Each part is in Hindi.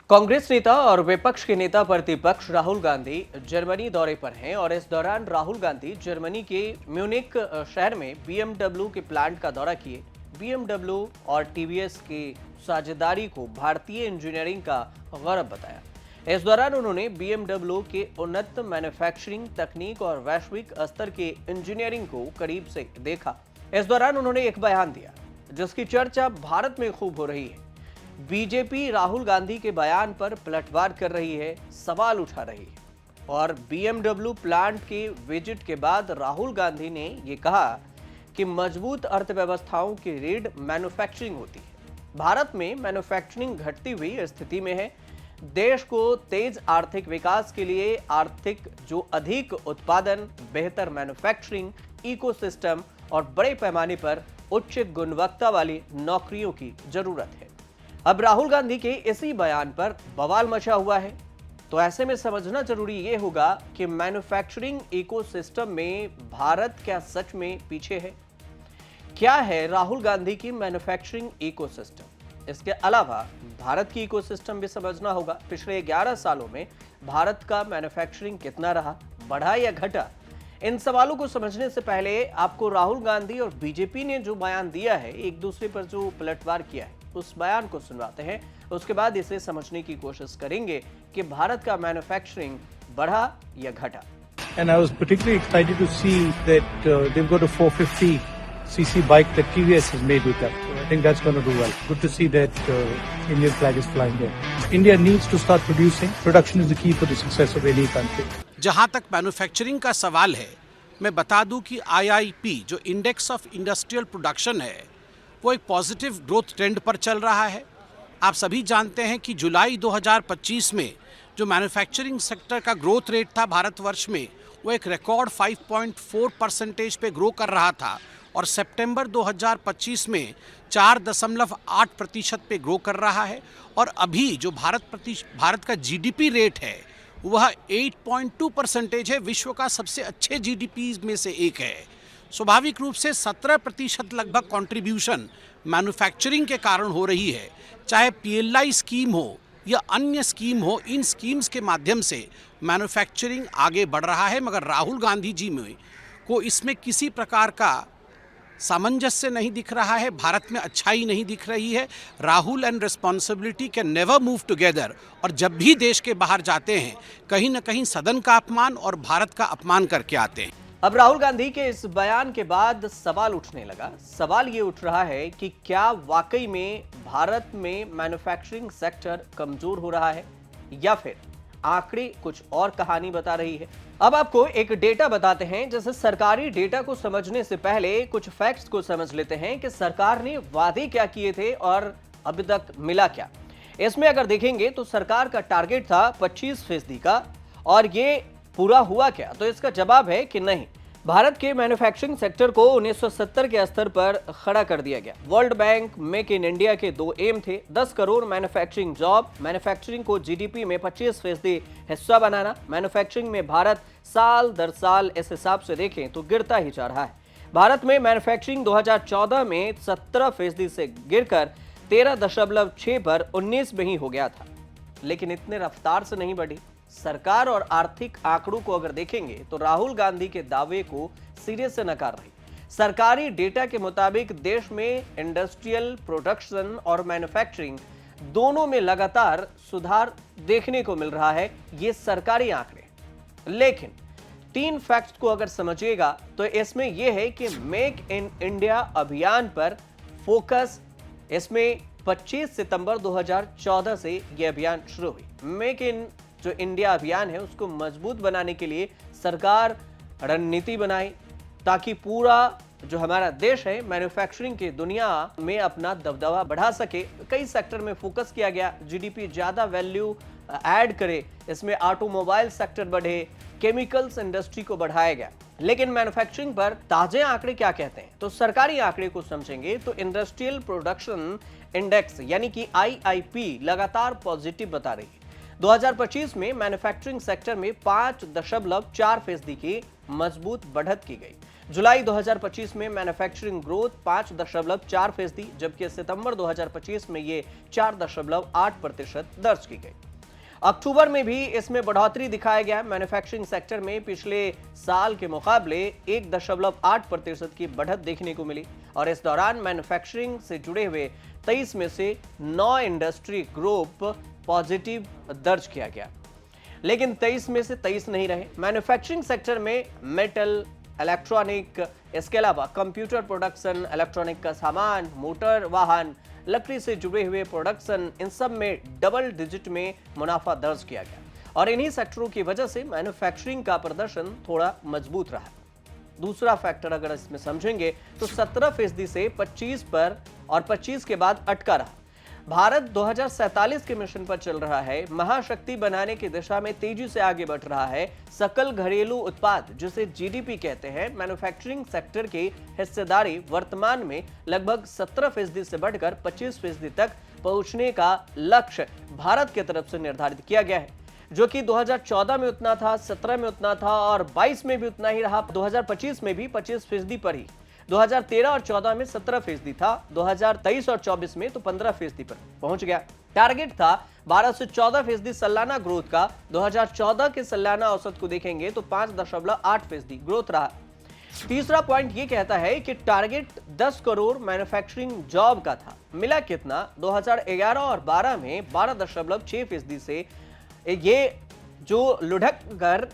कांग्रेस नेता और विपक्ष के नेता प्रतिपक्ष राहुल गांधी जर्मनी दौरे पर हैं और इस दौरान राहुल गांधी जर्मनी के म्यूनिक शहर में बीएमडब्ल्यू के प्लांट का दौरा किए। बीएमडब्ल्यू और टीवीएस की साझेदारी को भारतीय इंजीनियरिंग का गौरव बताया। इस दौरान उन्होंने बीएमडब्ल्यू के उन्नत मैन्युफैक्चरिंग तकनीक और वैश्विक स्तर के इंजीनियरिंग को करीब से देखा। इस दौरान उन्होंने एक बयान दिया जिसकी चर्चा भारत में खूब हो रही है। बीजेपी राहुल गांधी के बयान पर पलटवार कर रही है, सवाल उठा रही है और बीएमडब्ल्यू प्लांट के विजिट के बाद राहुल गांधी ने यह कहा कि मजबूत अर्थव्यवस्थाओं की रीढ़ मैन्युफैक्चरिंग होती है। भारत में मैन्युफैक्चरिंग घटती हुई स्थिति में है। देश को तेज आर्थिक विकास के लिए आर्थिक जो अधिक उत्पादन, बेहतर मैन्युफैक्चरिंग इकोसिस्टम और बड़े पैमाने पर उच्च गुणवत्ता वाली नौकरियों की जरूरत है। अब राहुल गांधी के इसी बयान पर बवाल मचा हुआ है, तो ऐसे में समझना जरूरी यह होगा कि मैन्युफैक्चरिंग इकोसिस्टम में भारत क्या सच में पीछे है? क्या है राहुल गांधी की मैन्युफैक्चरिंग इकोसिस्टम? इसके अलावा भारत की इकोसिस्टम भी समझना होगा। पिछले 11 सालों में भारत का मैन्युफैक्चरिंग कितना रहा, बढ़ा या घटा? इन सवालों को समझने से पहले आपको राहुल गांधी और बीजेपी ने जो बयान दिया है, एक दूसरे पर जो पलटवार किया है, उस बयान को सुनवाते हैं। उसके बाद इसे समझने की कोशिश करेंगे कि भारत का मैन्युफैक्चरिंग बढ़ा या घटा। And I was particularly excited to see that they've got a 450cc bike that TVS has made with that. So I think that's going to do well. Good to see that Indian flag is flying there. India needs to start producing. Production is the key for the success of any country. जहां तक मैन्युफैक्चरिंग का सवाल है, मैं बता दूं कि IIP जो इंडेक्स ऑफ इंडस्ट्रियल प्रोडक्शन है, वो एक पॉजिटिव ग्रोथ ट्रेंड पर चल रहा है। आप सभी जानते हैं कि जुलाई 2025 में जो मैन्युफैक्चरिंग सेक्टर का ग्रोथ रेट था भारतवर्ष में, वो एक रिकॉर्ड 5.4% पे ग्रो कर रहा था और सितंबर 2025 में 4.8% पे ग्रो कर रहा है। और अभी जो भारत का जीडीपी रेट है वह 8.2% है, विश्व का सबसे अच्छे जीडीपी में से एक है। स्वाभाविक रूप से 17% लगभग कंट्रीब्यूशन मैन्युफैक्चरिंग के कारण हो रही है। चाहे पीएलआई स्कीम हो या अन्य स्कीम हो, इन स्कीम्स के माध्यम से मैन्युफैक्चरिंग आगे बढ़ रहा है। मगर राहुल गांधी जी में को इसमें किसी प्रकार का सामंजस्य नहीं दिख रहा है, भारत में अच्छाई नहीं दिख रही है। Rahul and responsibility can never move together. और जब भी देश के बाहर जाते हैं, कहीं ना कहीं सदन का अपमान और भारत का अपमान करके आते हैं। अब राहुल गांधी के इस बयान के बाद सवाल उठने लगा। सवाल ये उठ रहा है कि क्या वाकई में भारत में मैन्युफैक्चरिंग सेक्टर कमजोर हो रहा है या फिर आंकड़े कुछ और कहानी बता रही है। अब आपको एक डेटा बताते हैं। जैसे सरकारी डेटा को समझने से पहले कुछ फैक्ट्स को समझ लेते हैं कि सरकार ने वादे क्या किए थे और अभी तक मिला क्या। इसमें अगर देखेंगे तो सरकार का टारगेट था 25% का, और ये पूरा हुआ क्या? तो इसका जवाब है कि नहीं। भारत के मैन्युफैक्चरिंग सेक्टर को 1970 के स्तर पर खड़ा कर दिया गया। World bank make in India के 2 एम थे: 10 करोड़ मैन्युफैक्चरिंग जॉब, मैन्युफैक्चरिंग को जीडीपी में 25% हिस्सा बनाना। मैन्युफैक्चरिंग में भारत साल दर साल इस हिसाब से देखें तो गिरता ही जा रहा है। भारत में मैन्युफैक्चरिंग 2014 में 17% से गिरकर 13.6 पर 19 में ही हो गया था, लेकिन इतने रफ्तार से नहीं बढ़ी। सरकार और आर्थिक आंकड़ों को अगर देखेंगे तो राहुल गांधी के दावे को सिरे से नकार रही। सरकारी डेटा के मुताबिक देश में इंडस्ट्रियल प्रोडक्शन और मैन्युफैक्चरिंग दोनों में लगातार सुधार देखने को मिल रहा है। ये सरकारी आंकड़े, लेकिन 3 फैक्ट्स को अगर समझिएगा तो इसमें यह है कि मेक इन इंडिया अभियान पर फोकस। इसमें 25 सितंबर 2014 से यह अभियान शुरू हुई। मेक इन जो इंडिया अभियान है उसको मजबूत बनाने के लिए सरकार रणनीति बनाई ताकि पूरा जो हमारा देश है मैन्युफैक्चरिंग की दुनिया में अपना दबदबा बढ़ा सके। कई सेक्टर में फोकस किया गया, जीडीपी ज्यादा वैल्यू ऐड करे, इसमें ऑटोमोबाइल सेक्टर बढ़े, केमिकल्स इंडस्ट्री को बढ़ाया गया। लेकिन मैन्युफैक्चरिंग पर ताजे आंकड़े क्या कहते हैं? तो सरकारी आंकड़े को समझेंगे तो इंडस्ट्रियल प्रोडक्शन इंडेक्स यानी कि IIP लगातार पॉजिटिव बता रही है। 2025 में मैन्युफैक्चरिंग सेक्टर में 5.4% की मजबूत बढ़त की गई। जुलाई 2025 में मैन्युफैक्चरिंग ग्रोथ 5.4%, जबकि सितंबर 2025 में ये 4.8% दर्ज की गई। अक्टूबर में भी इसमें बढ़ोतरी दिखाया गया। मैन्युफैक्चरिंग सेक्टर में पिछले साल के मुकाबले 1.8% की बढ़त देखने को मिली और इस दौरान मैन्युफैक्चरिंग से जुड़े हुए 23 में से 9 इंडस्ट्री ग्रुप पॉजिटिव दर्ज किया गया, लेकिन 23 में से 23 नहीं रहे। मैन्युफैक्चरिंग सेक्टर में मेटल, इलेक्ट्रॉनिक, इसके अलावा कंप्यूटर प्रोडक्शन, इलेक्ट्रॉनिक का सामान, मोटर वाहन, लकड़ी से जुड़े हुए प्रोडक्शन, इन सब में डबल डिजिट में मुनाफा दर्ज किया गया और इन्हीं सेक्टरों की वजह से मैन्युफैक्चरिंग का प्रदर्शन थोड़ा मजबूत रहा। दूसरा फैक्टर अगर इसमें समझेंगे तो 17% से 25 पर और 25 के बाद अटका रहा। भारत 2047 के मिशन पर चल रहा है, महाशक्ति बनाने की दिशा में तेजी से आगे बढ़ रहा है। सकल घरेलू उत्पाद, जिसे जीडीपी कहते हैं, मैन्युफैक्चरिंग सेक्टर की हिस्सेदारी वर्तमान में लगभग 17% से बढ़कर 25% तक पहुंचने का लक्ष्य भारत की तरफ से निर्धारित किया गया है, जो कि 2014 में उतना था, 17 में उतना था और 22 में भी उतना ही रहा। 2025 में भी 25% पर ही, 2013 और 14 में 17% था, 2023 और 24 में तो 15% पर पहुंच गया। टारगेट था 12 से 14% सालाना ग्रोथ का। 2014 के सालाना औसत को देखेंगे तो 5.8% ग्रोथ रहा। तीसरा पॉइंट ये कहता है कि टारगेट 10 करोड़ मैन्युफैक्चरिंग जॉब का था, मिला कितना? 2011 और 12 में 12.6% से ये जो लुढ़क कर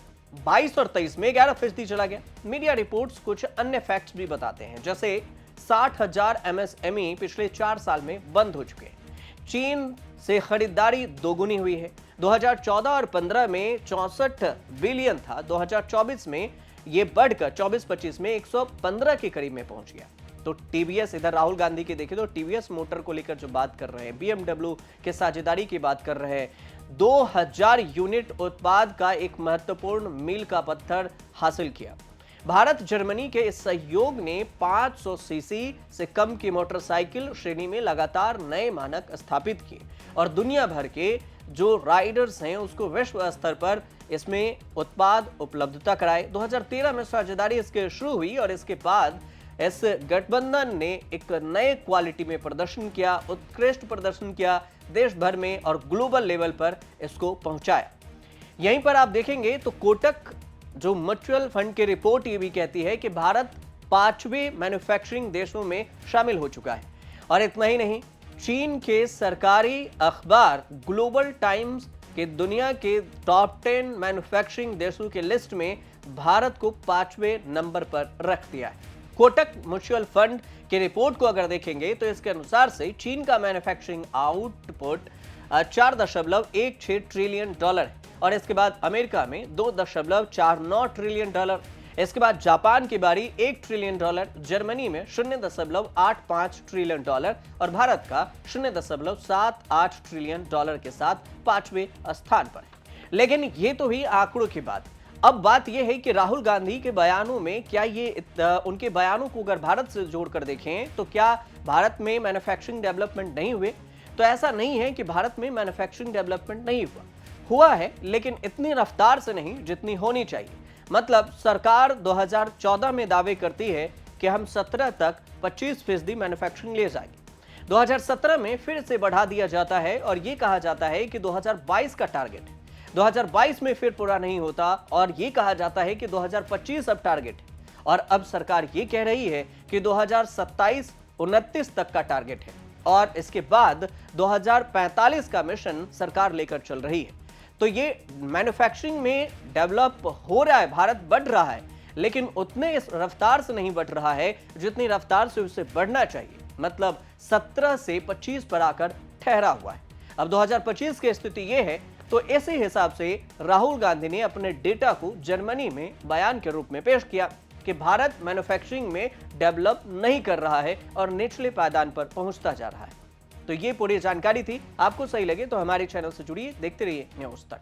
22 और 23 में 11% चला गया। मीडिया रिपोर्ट्स कुछ अन्य फैक्ट्स भी बताते हैं, जैसे 60,000 एमएसएमई पिछले 4 साल में बंद हो चुके हैं। चीन से खरीदारी दोगुनी हुई है। 2014 और 15 में 64 बिलियन था, 2024 में ये बढ़कर 24-25 में 115 के करीब में पहुंच गया। तो टीवीएस, इधर राहुल गांधी की देखें तो टीवीएस मोटर को लेकर जो बात कर रहे हैं, बीएमडब्ल्यू के साझेदारी की बात कर रहे हैं, 2000 यूनिट उत्पाद का एक महत्वपूर्ण मील का पत्थर हासिल किया। भारत जर्मनी के इस सहयोग ने 500 सीसी से कम की मोटरसाइकिल श्रेणी में लगातार नए मानक स्थापित किए और दुनिया भर के जो राइडर्स हैं उसको विश्व स्तर पर इसमें उत्पाद उपलब्धता कराए। 2013 में साझेदारी इसके शुरू हुई और इसके बाद इस गठबंधन ने एक नए क्वालिटी में प्रदर्शन किया, उत्कृष्ट प्रदर्शन किया, देश भर में और ग्लोबल लेवल पर इसको पहुंचाया। यहीं पर आप देखेंगे तो कोटक जो म्यूचुअल फंड की रिपोर्ट ये भी कहती है कि भारत 5वें मैन्युफैक्चरिंग देशों में शामिल हो चुका है। और इतना ही नहीं, चीन के सरकारी अखबार ग्लोबल टाइम्स के दुनिया के टॉप 10 मैन्युफैक्चरिंग देशों के लिस्ट में भारत को 5वें नंबर पर रख दिया है। कोटक म्यूचुअल फंड की रिपोर्ट को अगर देखेंगे तो इसके अनुसार से चीन का मैन्युफैक्चरिंग आउटपुट 4.16 ट्रिलियन डॉलर है और इसके बाद अमेरिका में 2.49 ट्रिलियन डॉलर, इसके बाद जापान की बारी 1 ट्रिलियन डॉलर, जर्मनी में 0.85 ट्रिलियन डॉलर और भारत का 0.78 ट्रिलियन डॉलर के साथ 5वें स्थान पर है। लेकिन ये तो हुई आंकड़ों की बात। अब बात यह है कि राहुल गांधी के बयानों में क्या उनके बयानों को अगर भारत से जोड़कर देखें तो क्या भारत में मैन्युफैक्चरिंग डेवलपमेंट नहीं हुए? तो ऐसा नहीं है कि भारत में मैन्युफैक्चरिंग डेवलपमेंट नहीं हुआ है, लेकिन इतनी रफ्तार से नहीं जितनी होनी चाहिए। मतलब सरकार 2014 में दावे करती है कि हम 17 तक 25% मैन्युफैक्चरिंग ले जाएंगे। 2017 में फिर से बढ़ा दिया जाता है और यह कहा जाता है कि 2022 का टारगेट है। 2022 में फिर पूरा नहीं होता और यह कहा जाता है कि 2025 अब टारगेट है और अब सरकार ये कह रही है कि 2027-29 तक का टारगेट है और इसके बाद 2045 का मिशन सरकार लेकर चल रही है। तो ये मैन्युफैक्चरिंग में डेवलप हो रहा है, भारत बढ़ रहा है, लेकिन उतने इस रफ्तार से नहीं बढ़ रहा है जितनी रफ्तार से उसे बढ़ना चाहिए। मतलब 17 से 25 पर आकर ठहरा हुआ है। अब 2025 की स्थिति यह है, तो इसी हिसाब से राहुल गांधी ने अपने डेटा को जर्मनी में बयान के रूप में पेश किया कि भारत मैन्युफैक्चरिंग में डेवलप नहीं कर रहा है और निचले पायदान पर पहुंचता जा रहा है। तो ये पूरी जानकारी थी। आपको सही लगे तो हमारे चैनल से जुड़िए, देखते रहिए न्यूज़ तक।